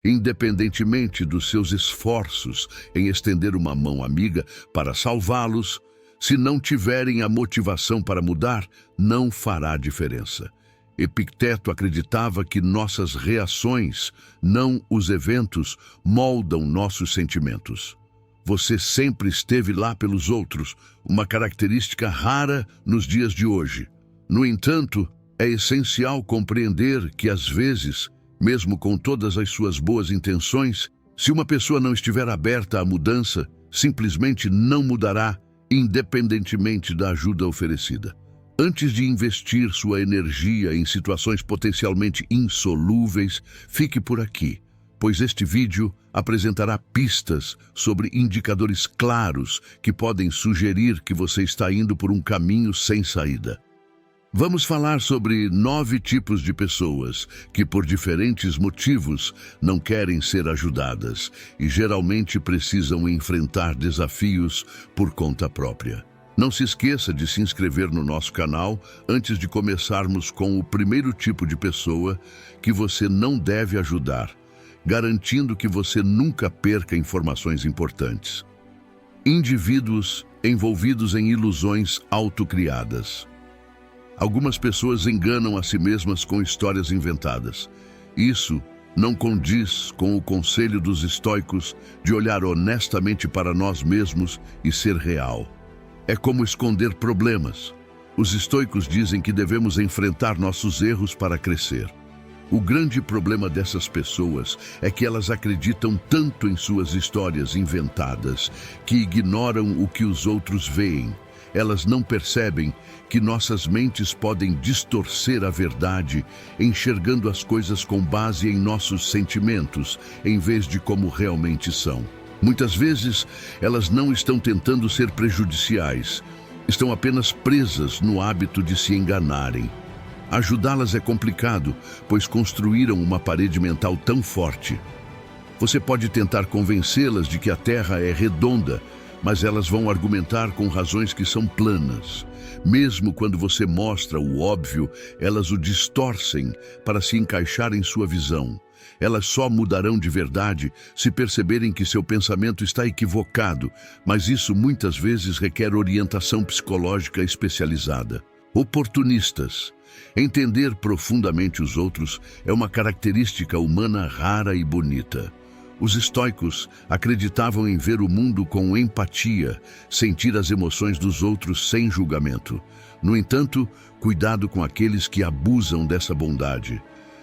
Independentemente dos seus esforços em estender uma mão amiga para salvá-los, se não tiverem a motivação para mudar, não fará diferença. Epicteto acreditava que nossas reações, não os eventos, moldam nossos sentimentos. Você sempre esteve lá pelos outros, uma característica rara nos dias de hoje. No entanto, é essencial compreender que, às vezes, mesmo com todas as suas boas intenções, se uma pessoa não estiver aberta à mudança, simplesmente não mudará, independentemente da ajuda oferecida. Antes de investir sua energia em situações potencialmente insolúveis, fique por aqui, pois este vídeo apresentará pistas sobre indicadores claros que podem sugerir que você está indo por um caminho sem saída. Vamos falar sobre 9 tipos de pessoas que, por diferentes motivos, não querem ser ajudadas e geralmente precisam enfrentar desafios por conta própria. Não se esqueça de se inscrever no nosso canal antes de começarmos com o primeiro tipo de pessoa que você não deve ajudar, garantindo que você nunca perca informações importantes. Indivíduos envolvidos em ilusões autocriadas. Algumas pessoas enganam a si mesmas com histórias inventadas. Isso não condiz com o conselho dos estoicos de olhar honestamente para nós mesmos e ser real. É como esconder problemas. Os estoicos dizem que devemos enfrentar nossos erros para crescer. O grande problema dessas pessoas é que elas acreditam tanto em suas histórias inventadas que ignoram o que os outros veem. Elas não percebem que nossas mentes podem distorcer a verdade, enxergando as coisas com base em nossos sentimentos, em vez de como realmente são. Muitas vezes, elas não estão tentando ser prejudiciais, estão apenas presas no hábito de se enganarem. Ajudá-las é complicado, pois construíram uma parede mental tão forte. Você pode tentar convencê-las de que a Terra é redonda, mas elas vão argumentar com razões que são planas. Mesmo quando você mostra o óbvio, elas o distorcem para se encaixar em sua visão. Elas só mudarão de verdade se perceberem que seu pensamento está equivocado, mas isso muitas vezes requer orientação psicológica especializada. Oportunistas. Entender profundamente os outros é uma característica humana rara e bonita. Os estoicos acreditavam em ver o mundo com empatia, sentir as emoções dos outros sem julgamento. No entanto, cuidado com aqueles que abusam dessa bondade.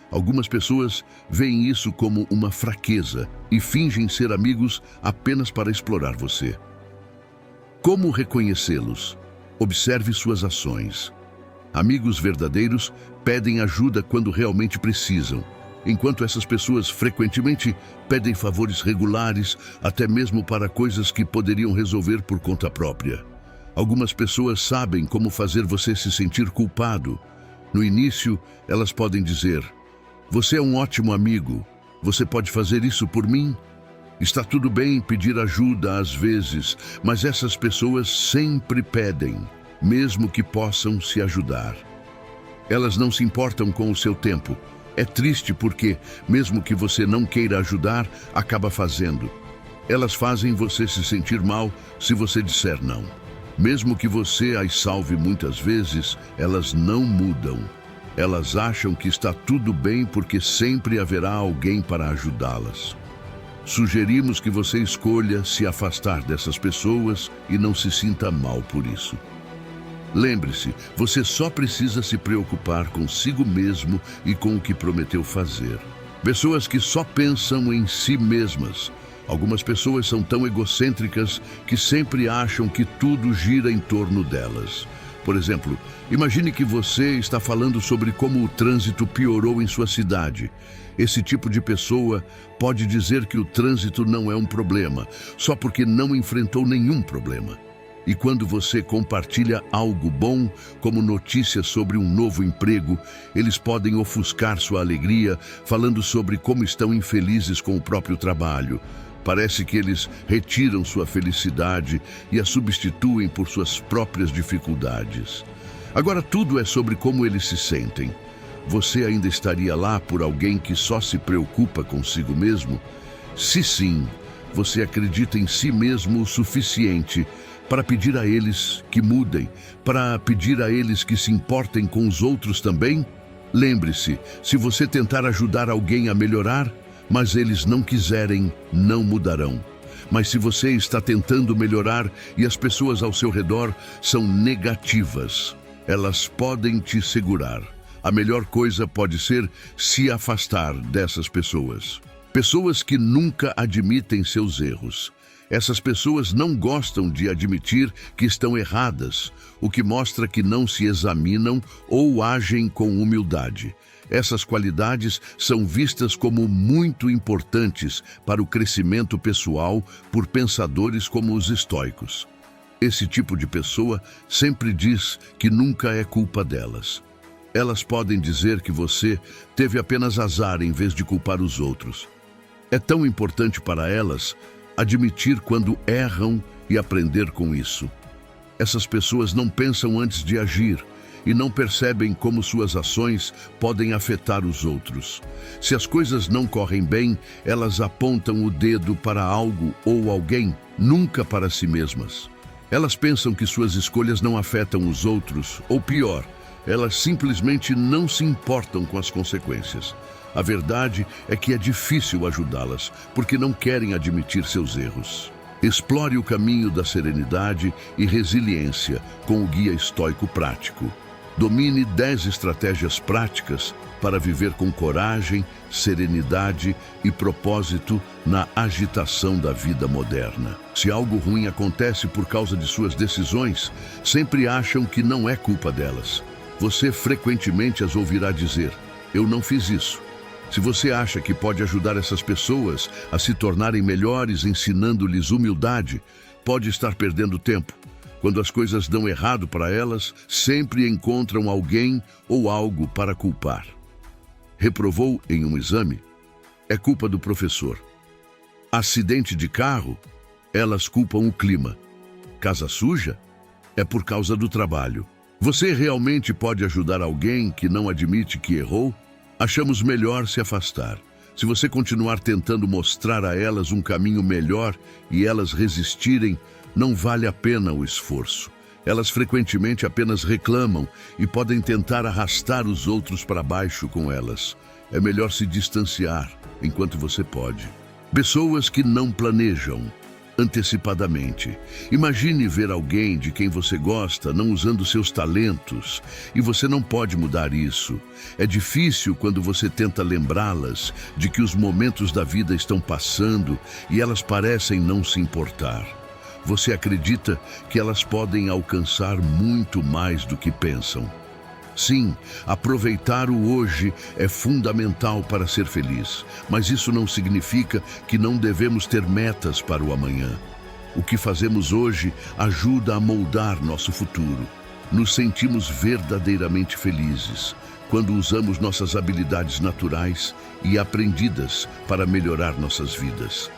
Algumas pessoas veem isso como uma fraqueza e fingem ser amigos apenas para explorar você. Como reconhecê-los? Observe suas ações. Amigos verdadeiros pedem ajuda quando realmente precisam, enquanto essas pessoas frequentemente pedem favores regulares, até mesmo para coisas que poderiam resolver por conta própria. Algumas pessoas sabem como fazer você se sentir culpado. No início, elas podem dizer: "Você é um ótimo amigo. Você pode fazer isso por mim?" Está tudo bem pedir ajuda às vezes, mas essas pessoas sempre pedem, mesmo que possam se ajudar. Elas não se importam com o seu tempo. É triste porque, mesmo que você não queira ajudar, acaba fazendo. Elas fazem você se sentir mal se você disser não. Mesmo que você as salve muitas vezes, elas não mudam. Elas acham que está tudo bem porque sempre haverá alguém para ajudá-las. Sugerimos que você escolha se afastar dessas pessoas e não se sinta mal por isso. Lembre-se, você só precisa se preocupar consigo mesmo e com o que prometeu fazer. Pessoas que só pensam em si mesmas. Algumas pessoas são tão egocêntricas que sempre acham que tudo gira em torno delas. Por exemplo, imagine que você está falando sobre como o trânsito piorou em sua cidade. Esse tipo de pessoa pode dizer que o trânsito não é um problema, só porque não enfrentou nenhum problema. E quando você compartilha algo bom, como notícias sobre um novo emprego, eles podem ofuscar sua alegria, falando sobre como estão infelizes com o próprio trabalho. Parece que eles retiram sua felicidade e a substituem por suas próprias dificuldades. Agora tudo é sobre como eles se sentem. Você ainda estaria lá por alguém que só se preocupa consigo mesmo? Se sim, você acredita em si mesmo o suficiente para pedir a eles que mudem, para pedir a eles que se importem com os outros também? Lembre-se, se você tentar ajudar alguém a melhorar, mas eles não quiserem, não mudarão. Mas se você está tentando melhorar e as pessoas ao seu redor são negativas, elas podem te segurar. A melhor coisa pode ser se afastar dessas pessoas. Pessoas que nunca admitem seus erros. Essas pessoas não gostam de admitir que estão erradas, o que mostra que não se examinam ou agem com humildade. Essas qualidades são vistas como muito importantes para o crescimento pessoal por pensadores como os estoicos. Esse tipo de pessoa sempre diz que nunca é culpa delas. Elas podem dizer que você teve apenas azar em vez de culpar os outros. É tão importante para elas admitir quando erram e aprender com isso. Essas pessoas não pensam antes de agir e não percebem como suas ações podem afetar os outros. Se as coisas não correm bem, elas apontam o dedo para algo ou alguém, nunca para si mesmas. Elas pensam que suas escolhas não afetam os outros, ou pior, elas simplesmente não se importam com as consequências. A verdade é que é difícil ajudá-las, porque não querem admitir seus erros. Explore o caminho da serenidade e resiliência com o Guia Estoico Prático. Domine 10 estratégias práticas para viver com coragem, serenidade e propósito na agitação da vida moderna. Se algo ruim acontece por causa de suas decisões, sempre acham que não é culpa delas. Você frequentemente as ouvirá dizer: "Eu não fiz isso." Se você acha que pode ajudar essas pessoas a se tornarem melhores ensinando-lhes humildade, pode estar perdendo tempo. Quando as coisas dão errado para elas, sempre encontram alguém ou algo para culpar. Reprovou em um exame? É culpa do professor. Acidente de carro? Elas culpam o clima. Casa suja? É por causa do trabalho. Você realmente pode ajudar alguém que não admite que errou? Achamos melhor se afastar. Se você continuar tentando mostrar a elas um caminho melhor e elas resistirem, não vale a pena o esforço. Elas frequentemente apenas reclamam e podem tentar arrastar os outros para baixo com elas. É melhor se distanciar enquanto você pode. Pessoas que não planejam antecipadamente. Imagine ver alguém de quem você gosta não usando seus talentos e você não pode mudar isso. É difícil quando você tenta lembrá-las de que os momentos da vida estão passando e elas parecem não se importar. Você acredita que elas podem alcançar muito mais do que pensam. Sim, aproveitar o hoje é fundamental para ser feliz, mas isso não significa que não devemos ter metas para o amanhã. O que fazemos hoje ajuda a moldar nosso futuro. Nos sentimos verdadeiramente felizes quando usamos nossas habilidades naturais e aprendidas para melhorar nossas vidas.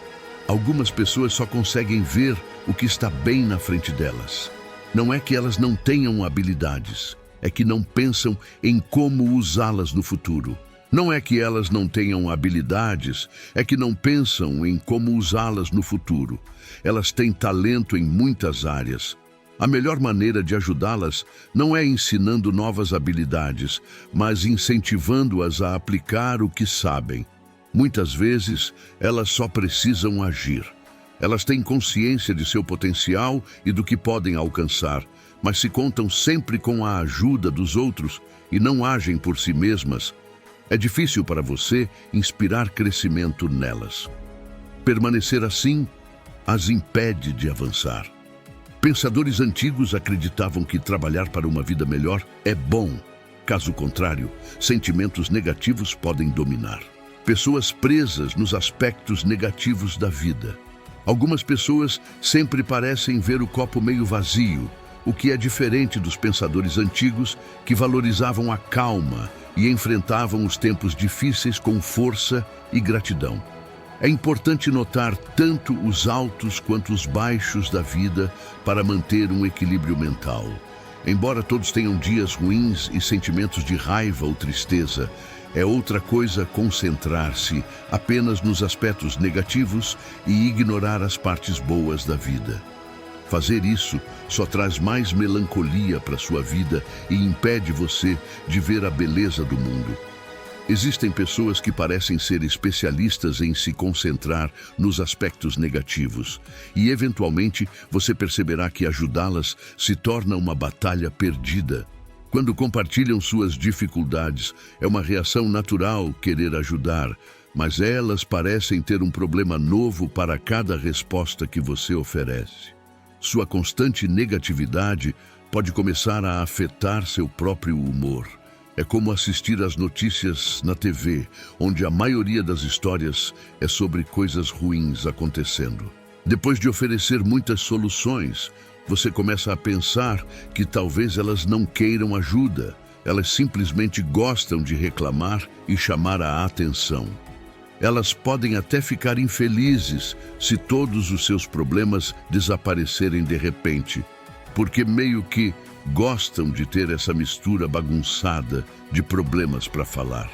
Algumas pessoas só conseguem ver o que está bem na frente delas. Não é que elas não tenham habilidades, é que não pensam em como usá-las no futuro. Não é que elas não tenham habilidades, é que não pensam em como usá-las no futuro. Elas têm talento em muitas áreas. A melhor maneira de ajudá-las não é ensinando novas habilidades, mas incentivando-as a aplicar o que sabem. Muitas vezes, elas só precisam agir. Elas têm consciência de seu potencial e do que podem alcançar, mas se contam sempre com a ajuda dos outros e não agem por si mesmas, é difícil para você inspirar crescimento nelas. Permanecer assim as impede de avançar. Pensadores antigos acreditavam que trabalhar para uma vida melhor é bom. Caso contrário, sentimentos negativos podem dominar. Pessoas presas nos aspectos negativos da vida. Algumas pessoas sempre parecem ver o copo meio vazio, o que é diferente dos pensadores antigos que valorizavam a calma e enfrentavam os tempos difíceis com força e gratidão. É importante notar tanto os altos quanto os baixos da vida para manter um equilíbrio mental. Embora todos tenham dias ruins e sentimentos de raiva ou tristeza, é outra coisa concentrar-se apenas nos aspectos negativos e ignorar as partes boas da vida. Fazer isso só traz mais melancolia para sua vida e impede você de ver a beleza do mundo. Existem pessoas que parecem ser especialistas em se concentrar nos aspectos negativos e, eventualmente, você perceberá que ajudá-las se torna uma batalha perdida. Quando compartilham suas dificuldades, é uma reação natural querer ajudar, mas elas parecem ter um problema novo para cada resposta que você oferece. Sua constante negatividade pode começar a afetar seu próprio humor. É como assistir às notícias na TV, onde a maioria das histórias é sobre coisas ruins acontecendo. Depois de oferecer muitas soluções, você começa a pensar que talvez elas não queiram ajuda. Elas simplesmente gostam de reclamar e chamar a atenção. Elas podem até ficar infelizes se todos os seus problemas desaparecerem de repente, porque meio que gostam de ter essa mistura bagunçada de problemas para falar.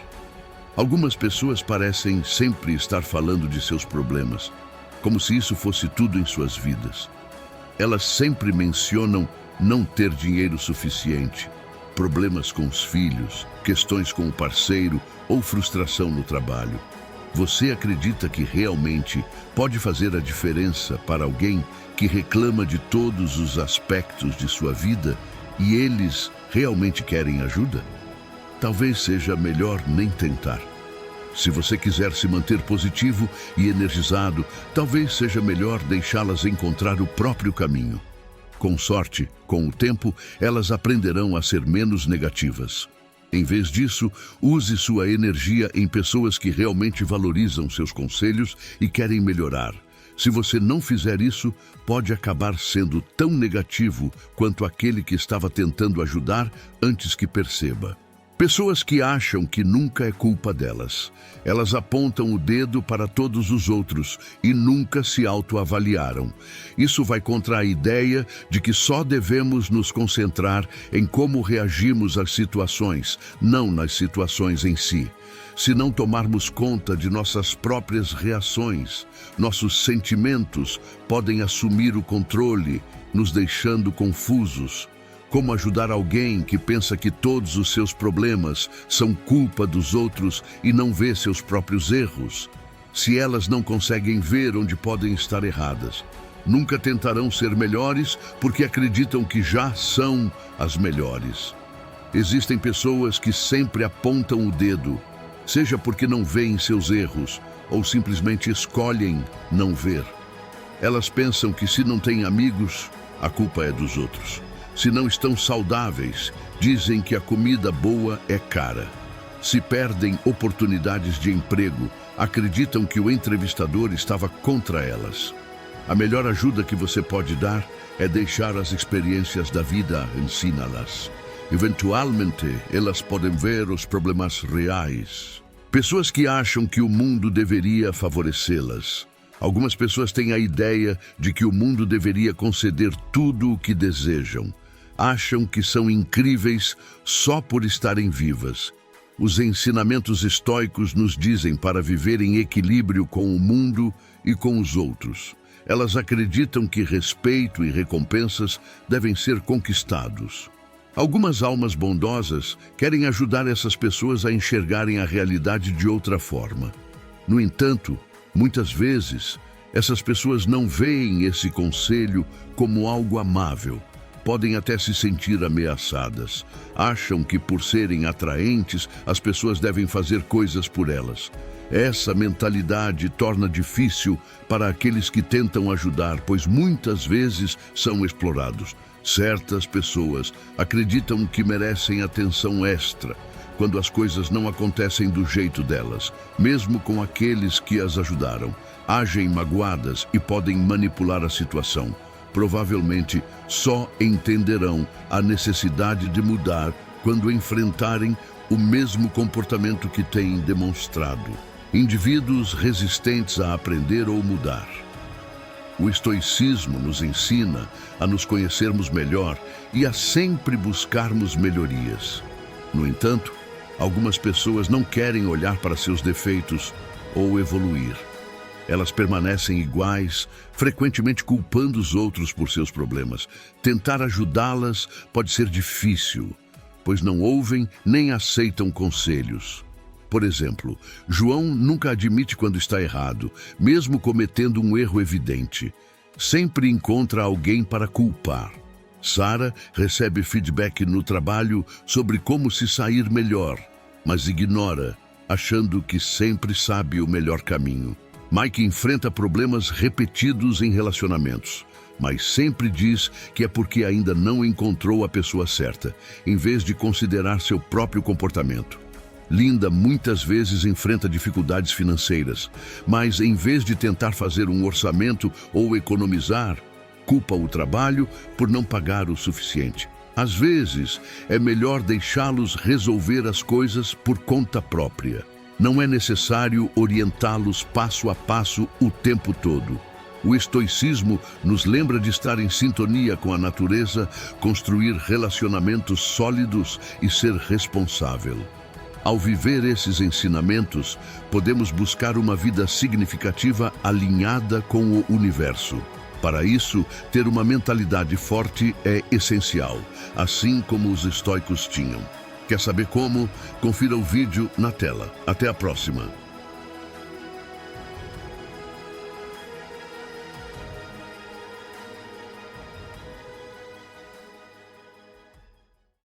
Algumas pessoas parecem sempre estar falando de seus problemas, como se isso fosse tudo em suas vidas. Elas sempre mencionam não ter dinheiro suficiente, problemas com os filhos, questões com o parceiro ou frustração no trabalho. Você acredita que realmente pode fazer a diferença para alguém que reclama de todos os aspectos de sua vida e eles realmente querem ajuda? Talvez seja melhor nem tentar. Se você quiser se manter positivo e energizado, talvez seja melhor deixá-las encontrar o próprio caminho. Com sorte, com o tempo, elas aprenderão a ser menos negativas. Em vez disso, use sua energia em pessoas que realmente valorizam seus conselhos e querem melhorar. Se você não fizer isso, pode acabar sendo tão negativo quanto aquele que estava tentando ajudar antes que perceba. Pessoas que acham que nunca é culpa delas. Elas apontam o dedo para todos os outros e nunca se autoavaliaram. Isso vai contra a ideia de que só devemos nos concentrar em como reagimos às situações, não nas situações em si. Se não tomarmos conta de nossas próprias reações, nossos sentimentos podem assumir o controle, nos deixando confusos. Como ajudar alguém que pensa que todos os seus problemas são culpa dos outros e não vê seus próprios erros? Se elas não conseguem ver onde podem estar erradas, nunca tentarão ser melhores porque acreditam que já são as melhores. Existem pessoas que sempre apontam o dedo, seja porque não veem seus erros ou simplesmente escolhem não ver. Elas pensam que se não têm amigos, a culpa é dos outros. Se não estão saudáveis, dizem que a comida boa é cara. Se perdem oportunidades de emprego, acreditam que o entrevistador estava contra elas. A melhor ajuda que você pode dar é deixar as experiências da vida ensiná-las. Eventualmente, elas podem ver os problemas reais. Pessoas que acham que o mundo deveria favorecê-las. Algumas pessoas têm a ideia de que o mundo deveria conceder tudo o que desejam. Acham que são incríveis só por estarem vivas. Os ensinamentos estoicos nos dizem para viver em equilíbrio com o mundo e com os outros. Elas acreditam que respeito e recompensas devem ser conquistados. Algumas almas bondosas querem ajudar essas pessoas a enxergarem a realidade de outra forma. No entanto, muitas vezes, essas pessoas não veem esse conselho como algo amável. Podem até se sentir ameaçadas. Acham que, por serem atraentes, as pessoas devem fazer coisas por elas. Essa mentalidade torna difícil para aqueles que tentam ajudar, pois muitas vezes são explorados. Certas pessoas acreditam que merecem atenção extra quando as coisas não acontecem do jeito delas, mesmo com aqueles que as ajudaram. Agem magoadas e podem manipular a situação. Provavelmente só entenderão a necessidade de mudar quando enfrentarem o mesmo comportamento que têm demonstrado. Indivíduos resistentes a aprender ou mudar. O estoicismo nos ensina a nos conhecermos melhor e a sempre buscarmos melhorias. No entanto, algumas pessoas não querem olhar para seus defeitos ou evoluir. Elas permanecem iguais, frequentemente culpando os outros por seus problemas. Tentar ajudá-las pode ser difícil, pois não ouvem nem aceitam conselhos. Por exemplo, João nunca admite quando está errado, mesmo cometendo um erro evidente. Sempre encontra alguém para culpar. Sara recebe feedback no trabalho sobre como se sair melhor, mas ignora, achando que sempre sabe o melhor caminho. Mike enfrenta problemas repetidos em relacionamentos, mas sempre diz que é porque ainda não encontrou a pessoa certa, em vez de considerar seu próprio comportamento. Linda muitas vezes enfrenta dificuldades financeiras, mas em vez de tentar fazer um orçamento ou economizar, culpa o trabalho por não pagar o suficiente. Às vezes, é melhor deixá-los resolver as coisas por conta própria. Não é necessário orientá-los passo a passo o tempo todo. O estoicismo nos lembra de estar em sintonia com a natureza, construir relacionamentos sólidos e ser responsável. Ao viver esses ensinamentos, podemos buscar uma vida significativa alinhada com o universo. Para isso, ter uma mentalidade forte é essencial, assim como os estoicos tinham. Quer saber como? Confira o vídeo na tela. Até a próxima!